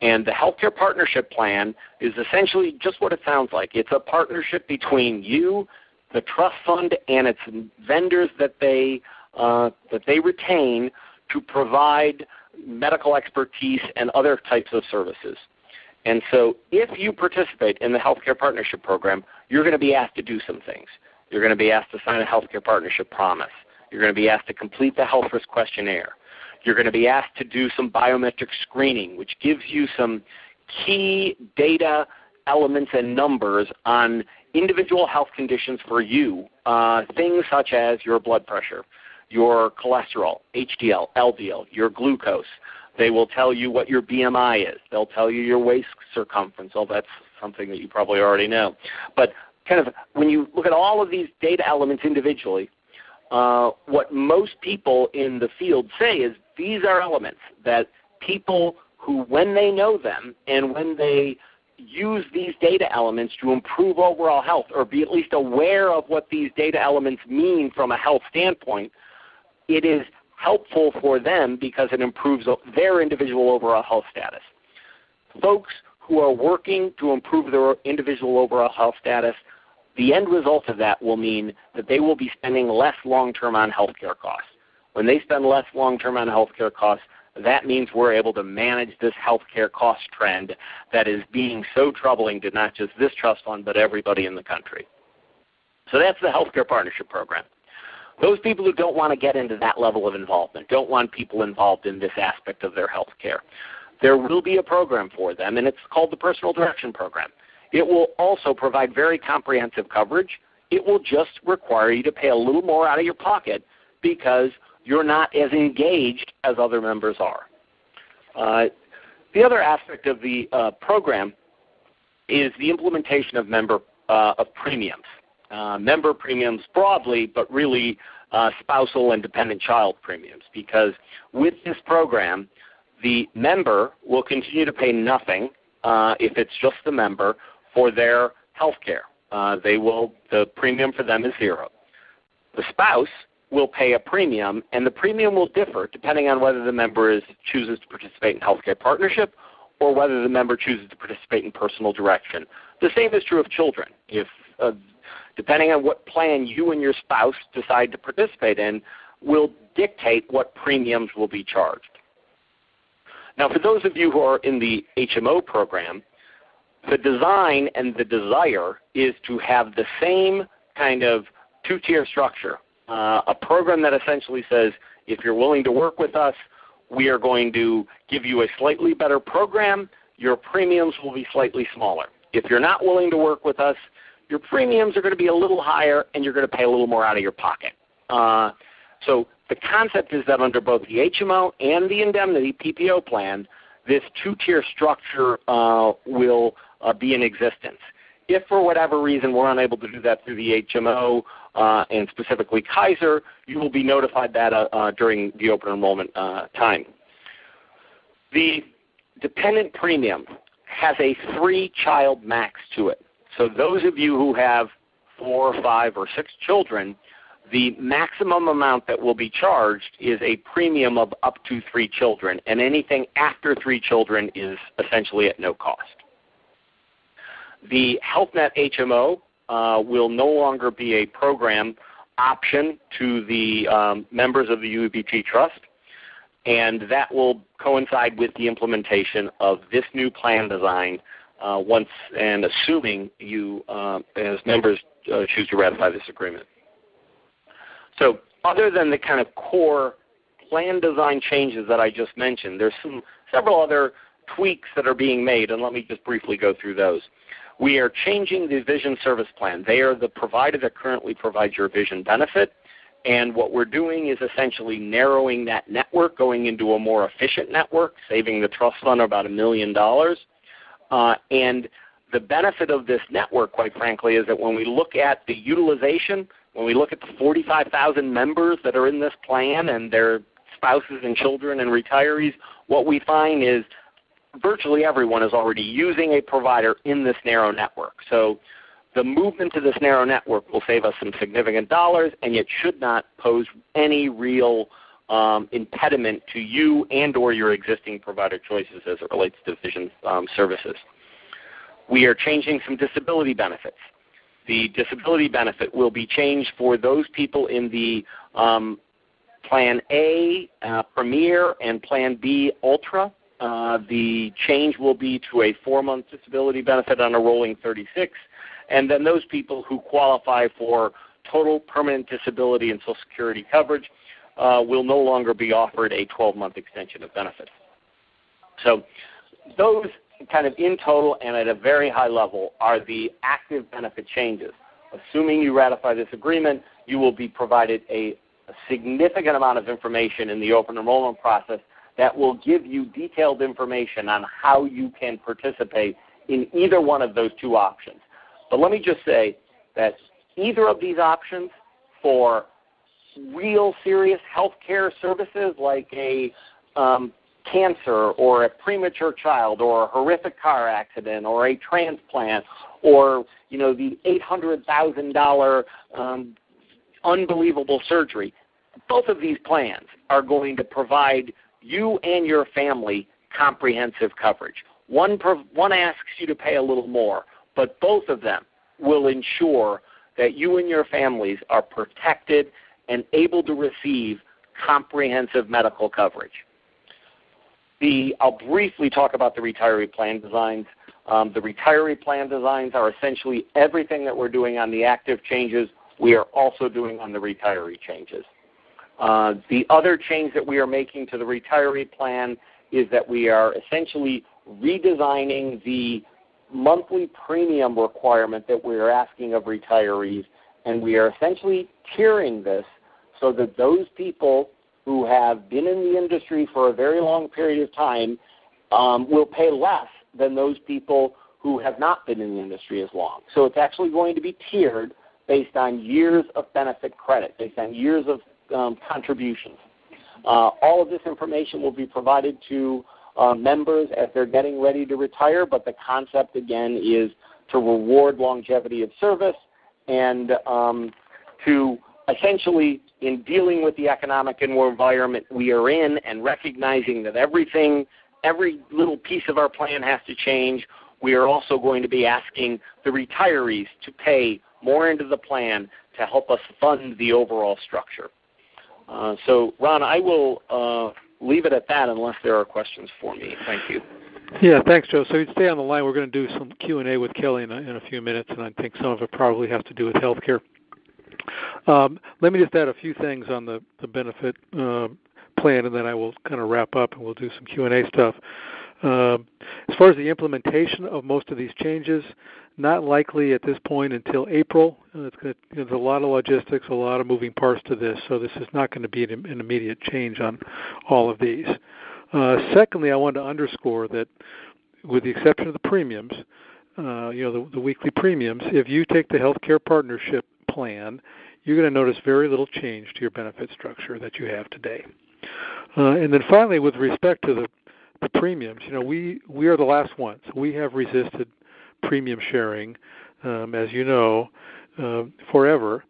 C: And the Healthcare Partnership Plan is essentially just what it sounds like. It's a partnership between you, the trust fund, and its vendors that they retain to provide medical expertise and other types of services. And so if you participate in the Healthcare Partnership Program, you're going to be asked to do some things. You're going to be asked to sign a Healthcare Partnership Promise. You're going to be asked to complete the Health Risk Questionnaire. You're going to be asked to do some biometric screening, which gives you some key data elements and numbers on individual health conditions for you, things such as your blood pressure, your cholesterol, HDL, LDL, your glucose. They will tell you what your BMI is. They'll tell you your waist circumference. Well, that's something that you probably already know. But kind of when you look at all of these data elements individually, what most people in the field say is these are elements that people who, when they know them and when they use these data elements to improve overall health or be at least aware of what these data elements mean from a health standpoint, it is helpful for them because it improves their individual overall health status. Folks who are working to improve their individual overall health status, the end result of that will mean that they will be spending less long-term on health care costs. When they spend less long-term on health care costs, that means we're able to manage this health care cost trend that is being so troubling to not just this trust fund but everybody in the country. So that's the Healthcare Partnership Program. Those people who don't want to get into that level of involvement, don't want people involved in this aspect of their health care, there will be a program for them, and it's called the Personal Direction Program. It will also provide very comprehensive coverage. It will just require you to pay a little more out of your pocket because you're not as engaged as other members are. The other aspect of the program is the implementation of premiums. Member premiums broadly, but really spousal and dependent child premiums, because with this program, the member will continue to pay nothing if it's just the member for their health care. The premium for them is zero. The spouse will pay a premium, and the premium will differ depending on whether the member chooses to participate in healthcare partnership or whether the member chooses to participate in personal direction. The same is true of children. If depending on what plan you and your spouse decide to participate in, will dictate what premiums will be charged. Now, for those of you who are in the HMO program, the design and the desire is to have the same kind of two-tier structure, a program that essentially says, if you're willing to work with us, we are going to give you a slightly better program. Your premiums will be slightly smaller. If you're not willing to work with us, your premiums are going to be a little higher and you're going to pay a little more out of your pocket. So the concept is that under both the HMO and the indemnity PPO plan, this two-tier structure will be in existence. If for whatever reason we're unable to do that through the HMO and specifically Kaiser, you will be notified that during the open enrollment time. The dependent premium has a 3-child max to it. So those of you who have 4, 5, or 6 children, the maximum amount that will be charged is a premium of up to 3 children, and anything after 3 children is essentially at no cost. The HealthNet HMO will no longer be a program option to the members of the UEBT Trust, and that will coincide with the implementation of this new plan design once and assuming you as members choose to ratify this agreement. So other than the kind of core plan design changes that I just mentioned, there's several other tweaks that are being made, and let me just briefly go through those. We are changing the vision service plan. They are the provider that currently provides your vision benefit, and what we're doing is essentially narrowing that network, going into a more efficient network, saving the trust fund about $1 million. And the benefit of this network, quite frankly, is that when we look at the utilization, when we look at the 45,000 members that are in this plan and their spouses and children and retirees, what we find is virtually everyone is already using a provider in this narrow network. So the movement to this narrow network will save us some significant dollars, and yet should not pose any real impediment to you and or your existing provider choices as it relates to vision services. We are changing some disability benefits. The disability benefit will be changed for those people in the Plan A, Premier, and Plan B, Ultra. The change will be to a 4-month disability benefit on a rolling 36, and then those people who qualify for total permanent disability and Social Security coverage will no longer be offered a 12-month extension of benefits. So those kind of in total and at a very high level are the active benefit changes. Assuming you ratify this agreement, you will be provided a significant amount of information in the open enrollment process that will give you detailed information on how you can participate in either one of those 2 options. But let me just say that either of these options for real serious health care services like a cancer or a premature child or a horrific car accident or a transplant or the $800,000 unbelievable surgery, both of these plans are going to provide you and your family comprehensive coverage. One asks you to pay a little more, but both of them will ensure that you and your families are protected and able to receive comprehensive medical coverage. I'll briefly talk about the retiree plan designs. The retiree plan designs are essentially everything that we're doing on the active changes, we are also doing on the retiree changes. The other change that we are making to the retiree plan is that we are essentially redesigning the monthly premium requirement that we are asking of retirees, and we are essentially tiering this so that those people who have been in the industry for a very long period of time will pay less than those people who have not been in the industry as long. So it's actually going to be tiered based on years of benefit credit, based on years of contributions. All of this information will be provided to members as they're getting ready to retire, but the concept, again, is to reward longevity of service and to essentially, in dealing with the economic environment we are in and recognizing that every little piece of our plan has to change, we are also going to be asking the retirees to pay more into the plan to help us fund the overall structure. So, Ron, I will leave it at that unless there are questions for me. Thank you.
B: Yeah, thanks, Joe. So you'd stay on the line. We're going to do some Q&A with Kelly in a few minutes, and I think some of it probably has to do with healthcare. Let me just add a few things on the benefit plan, and then I will kind of wrap up, and we'll do some Q&A stuff. As far as the implementation of most of these changes, not likely at this point until April. There's a lot of logistics, a lot of moving parts to this, so this is not going to be an immediate change on all of these. Secondly, I want to underscore that with the exception of the premiums, the weekly premiums, if you take the healthcare partnership plan, you're going to notice very little change to your benefit structure that you have today. And then finally, with respect to the premiums, we are the last ones. We have resisted premium sharing, as you know, forever.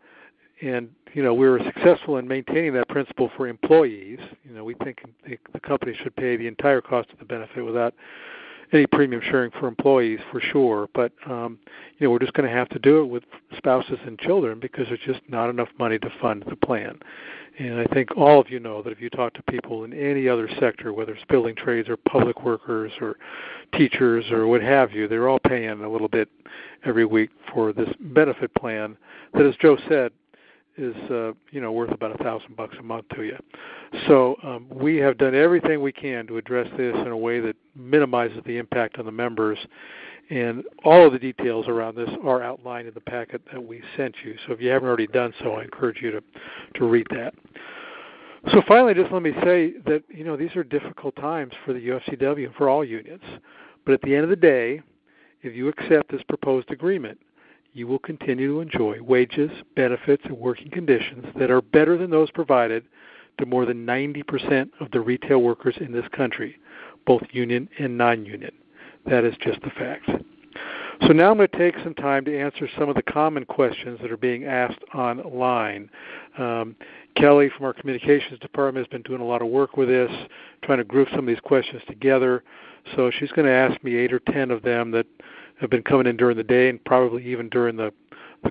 B: And, we were successful in maintaining that principle for employees. We think the company should pay the entire cost of the benefit without any premium sharing for employees for sure. But, we're just going to have to do it with spouses and children because there's just not enough money to fund the plan. And I think all of you know that if you talk to people in any other sector, whether it's building trades or public workers or teachers or what have you, they're all paying a little bit every week for this benefit plan that, as Joe said, is worth about $1,000 a month to you. So we have done everything we can to address this in a way that minimizes the impact on the members, and all of the details around this are outlined in the packet that we sent you. So if you haven't already done so, I encourage you to read that. So finally, just let me say that these are difficult times for the UFCW and for all unions. But at the end of the day, if you accept this proposed agreement, you will continue to enjoy wages, benefits, and working conditions that are better than those provided to more than 90% of the retail workers in this country, both union and non-union. That is just the fact. So now I'm going to take some time to answer some of the common questions that are being asked online. Kelly from our communications department has been doing a lot of work with this, trying to group some of these questions together. So she's going to ask me 8 or 10 of them that have been coming in during the day and probably even during the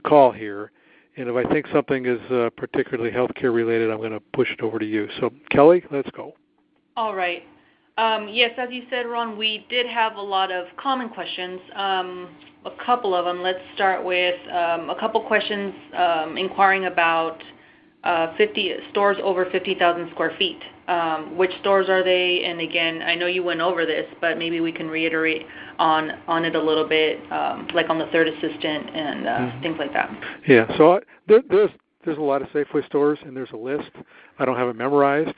B: call here. And if I think something is particularly healthcare related, I'm going to push it over to you. So Kelly, let's go.
A: All right. Yes, as you said, Ron, we did have a lot of common questions, a couple of them. Let's start with a couple questions inquiring about 50 stores over 50,000 square feet. Which stores are they? And again, I know you went over this, but maybe we can reiterate on it a little bit, like on the third assistant and things like that.
B: Yeah, so there's a lot of Safeway stores, and there's a list. I don't have it memorized.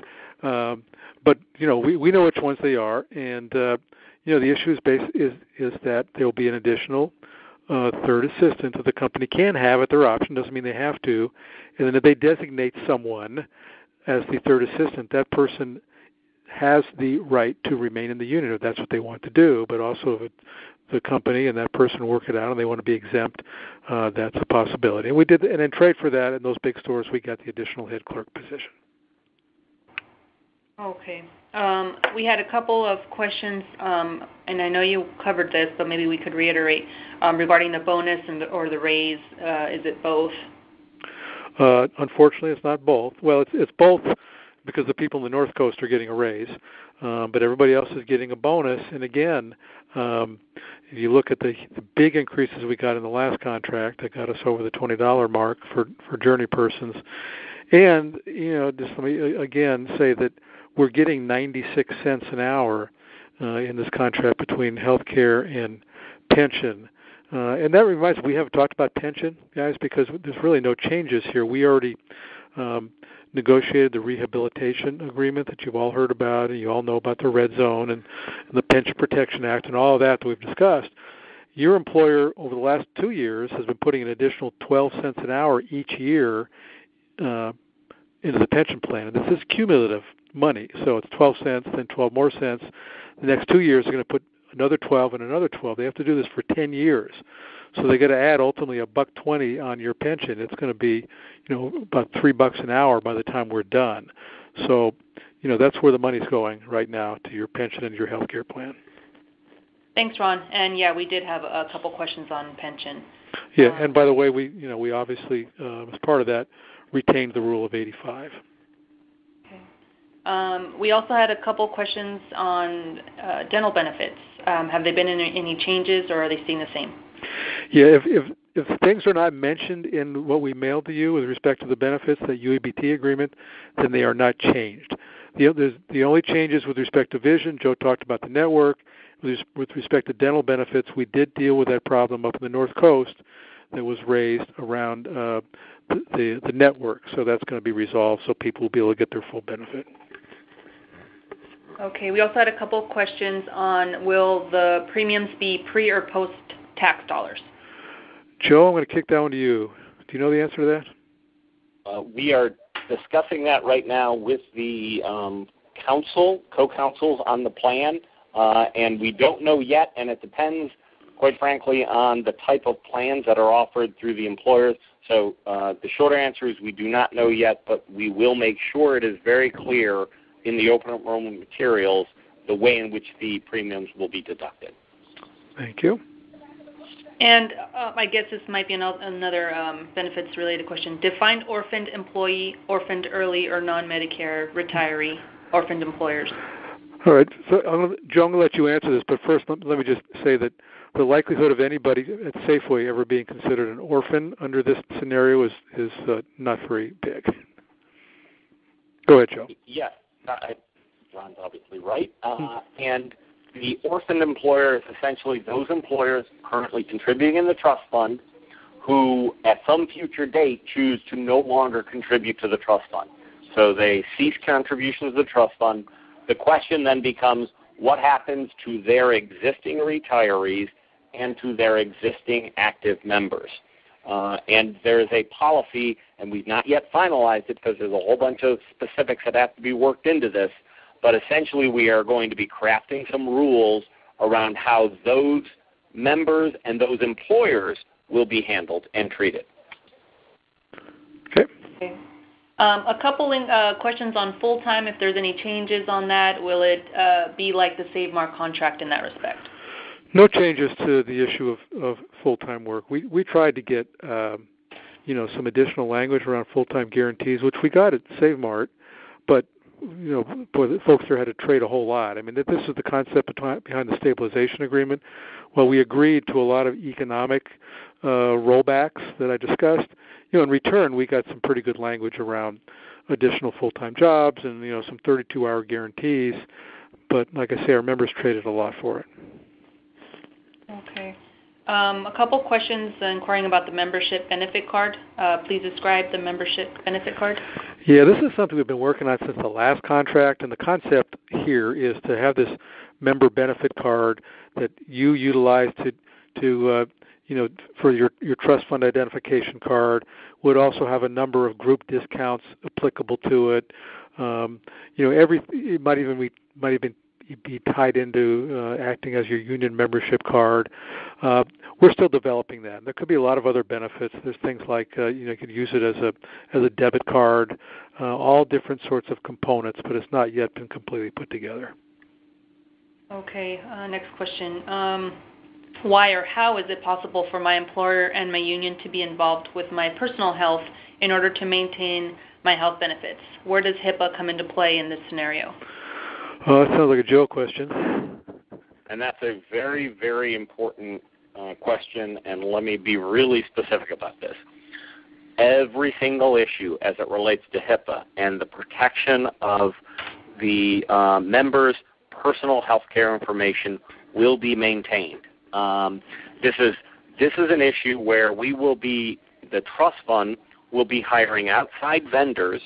B: But, we know which ones they are, and, the issue is that there will be an additional third assistant that the company can have at their option. Doesn't mean they have to. And then if they designate someone as the third assistant, that person has the right to remain in the unit if that's what they want to do. But also if the company and that person work it out and they want to be exempt, that's a possibility. And we did, and in trade for that, in those big stores, we got the additional head clerk position.
A: Okay. We had a couple of questions, and I know you covered this, but maybe we could reiterate regarding the bonus or the raise. Is it both?
B: Unfortunately, it's not both. Well, it's both because the people in the North Coast are getting a raise, but everybody else is getting a bonus. And again, if you look at the big increases we got in the last contract, that got us over the $20 mark for journey persons. And, just let me again say that we're getting 96 cents an hour in this contract between health care and pension. And that reminds me, we haven't talked about pension, guys, because there's really no changes here. We already negotiated the rehabilitation agreement that you've all heard about, and you all know about the Red Zone and the Pension Protection Act and all of that we've discussed. Your employer, over the last 2 years, has been putting an additional 12 cents an hour each year into the pension plan. And this is cumulative money, so it's 12 cents, then 12 more cents. The next 2 years, they're going to put another 12 and another 12. They have to do this for 10 years. So they got to add ultimately $1.20 on your pension. It's going to be, about $3 an hour by the time we're done. So, that's where the money's going right now, to your pension and your health care plan.
A: Thanks, Ron. And yeah, we did have a couple questions on pension.
B: Yeah, and by the way, we obviously, as part of that, retained the rule of 85.
A: Okay. We also had a couple questions on dental benefits. Have they been in any changes, or are they staying the same?
B: Yeah, if things are not mentioned in what we mailed to you with respect to the benefits, that UABT agreement, then they are not changed. The only changes with respect to vision, Joe talked about the network. With respect to dental benefits, we did deal with that problem up in the North Coast that was raised around the network. So that's going to be resolved so people will be able to get their full benefit.
A: Okay. We also had a couple questions on will the premiums be pre- or post-tax dollars?
B: Joe, I'm going to kick that one to you. Do you know the answer to that?
C: We are discussing that right now with the co-counsels on the plan. And we don't know yet, and it depends, quite frankly, on the type of plans that are offered through the employers. So the shorter answer is we do not know yet, but we will make sure it is very clear in the open enrollment materials the way in which the premiums will be deducted.
B: Thank you.
A: And I guess this might be another benefits-related question. Defined orphaned employee, orphaned early or non-Medicare retiree, orphaned employers.
B: All right, so Joe, I'm going to let you answer this, but first let me just say that the likelihood of anybody at Safeway ever being considered an orphan under this scenario is not very big. Go ahead, Joe.
C: Yes, Ron's obviously right. And the orphaned employer is essentially those employers currently contributing in the trust fund who at some future date choose to no longer contribute to the trust fund. So they cease contributions to the trust fund. The question then becomes what happens to their existing retirees and to their existing active members. And there is a policy, and we've not yet finalized it because there's a whole bunch of specifics that have to be worked into this, but essentially we are going to be crafting some rules around how those members and those employers will be handled and treated.
B: Okay.
A: A couple questions on full-time, if there's any changes on that. Will it be like the Save Mark contract in that respect?
B: No changes to the issue of full-time work. We tried to get some additional language around full-time guarantees, which we got at Save Mart, but boy, the folks there had to trade a whole lot. I mean, this is the concept behind the stabilization agreement. Well, we agreed to a lot of economic rollbacks that I discussed. In return, we got some pretty good language around additional full-time jobs and some 32-hour guarantees. But like I say, our members traded a lot for it.
A: Okay. A couple questions inquiring about the membership benefit card. Please describe the membership benefit card.
B: Yeah, this is something we've been working on since the last contract, and the concept here is to have this member benefit card that you utilize to for your trust fund identification card. Would also have a number of group discounts applicable to it. It might even be tied into acting as your union membership card. We're still developing that. There could be a lot of other benefits. There's things like you could use it as a debit card, all different sorts of components, but it's not yet been completely put together. Okay.
A: Next question. Why or how is it possible for my employer and my union to be involved with my personal health in order to maintain my health benefits? Where does HIPAA come into play in this scenario?
B: That sounds like a Joe question.
C: And that's a very, very important question, and let me be really specific about this. Every single issue as it relates to HIPAA and the protection of the members' personal health care information will be maintained. This is an issue where the trust fund will be hiring outside vendors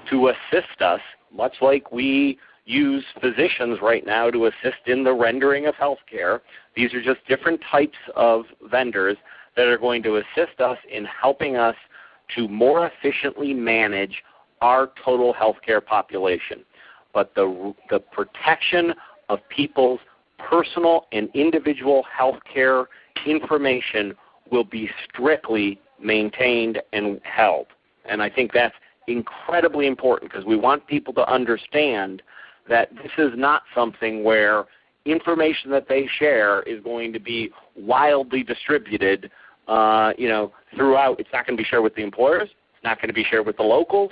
C: to assist us, much like we use physicians right now to assist in the rendering of health care. These are just different types of vendors that are going to assist us in helping us to more efficiently manage our total health care population. But the protection of people's personal and individual health care information will be strictly maintained and held. And I think that's incredibly important because we want people to understand that this is not something where information that they share is going to be wildly distributed, throughout. It's not going to be shared with the employers. It's not going to be shared with the locals.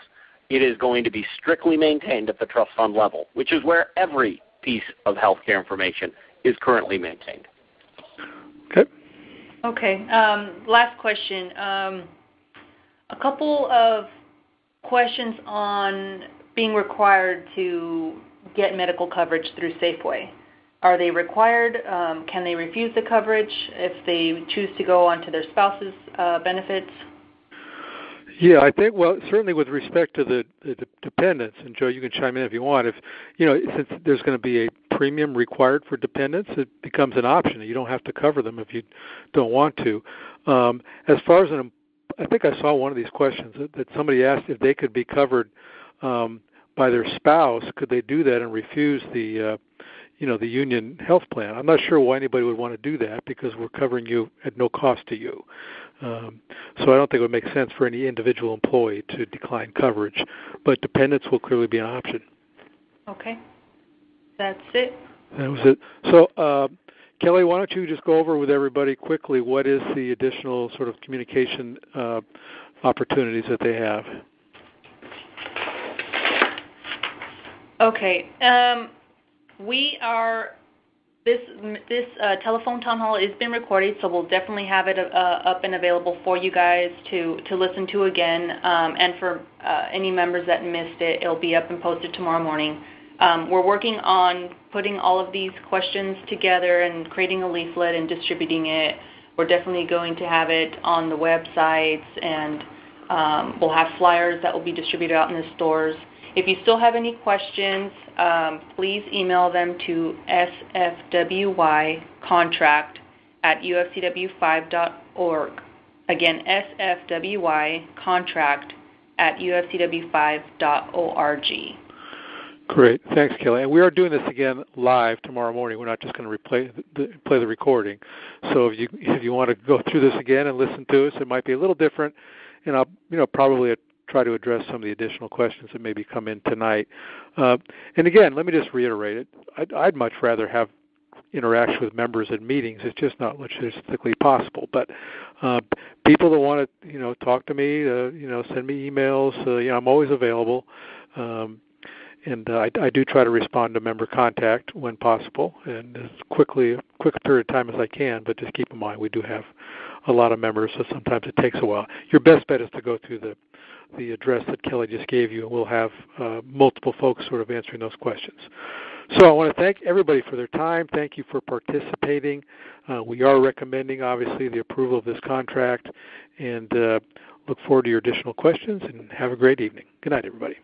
C: It is going to be strictly maintained at the trust fund level, which is where every piece of healthcare information is currently maintained.
B: Okay.
A: Okay. Last question. A couple of questions on being required to get medical coverage through Safeway. Are they required? Can they refuse the coverage if they choose to go onto their spouse's benefits?
B: Yeah, I think, well, certainly with respect to the dependents, and Joe, you can chime in if you want. If since there's going to be a premium required for dependents, it becomes an option. You don't have to cover them if you don't want to. As far as I think I saw one of these questions that somebody asked if they could be covered by their spouse. Could they do that and refuse the union health plan? I'm not sure why anybody would want to do that because we're covering you at no cost to you. So I don't think it would make sense for any individual employee to decline coverage, but dependents will clearly be an option.
A: Okay. That's it.
B: That was it. So, Kelly, why don't you just go over with everybody quickly what is the additional sort of communication opportunities that they have?
A: Okay. This telephone town hall has been recorded, so we'll definitely have it up and available for you guys to listen to again. And for any members that missed it, it'll be up and posted tomorrow morning. We're working on putting all of these questions together and creating a leaflet and distributing it. We're definitely going to have it on the websites, and we'll have flyers that will be distributed out in the stores. If you still have any questions, please email them to sfwycontract@ufcw5.org. Again, sfwycontract@ufcw5.org.
B: Great. Thanks, Kelly. And we are doing this again live tomorrow morning. We're not just going to play the recording. So if you want to go through this again and listen to us, it might be a little different, and I'll probably try to address some of the additional questions that maybe come in tonight. And again, let me just reiterate it. I'd much rather have interaction with members at meetings. It's just not logistically possible. But people that want to, talk to me, send me emails. I'm always available. And I do try to respond to member contact when possible, and as quick period of time as I can. But just keep in mind, we do have a lot of members, so sometimes it takes a while. Your best bet is to go through the address that Kelly just gave you, and we'll have multiple folks sort of answering those questions. So I want to thank everybody for their time. Thank you for participating. We are recommending, obviously, the approval of this contract, and look forward to your additional questions, and have a great evening. Good night, everybody.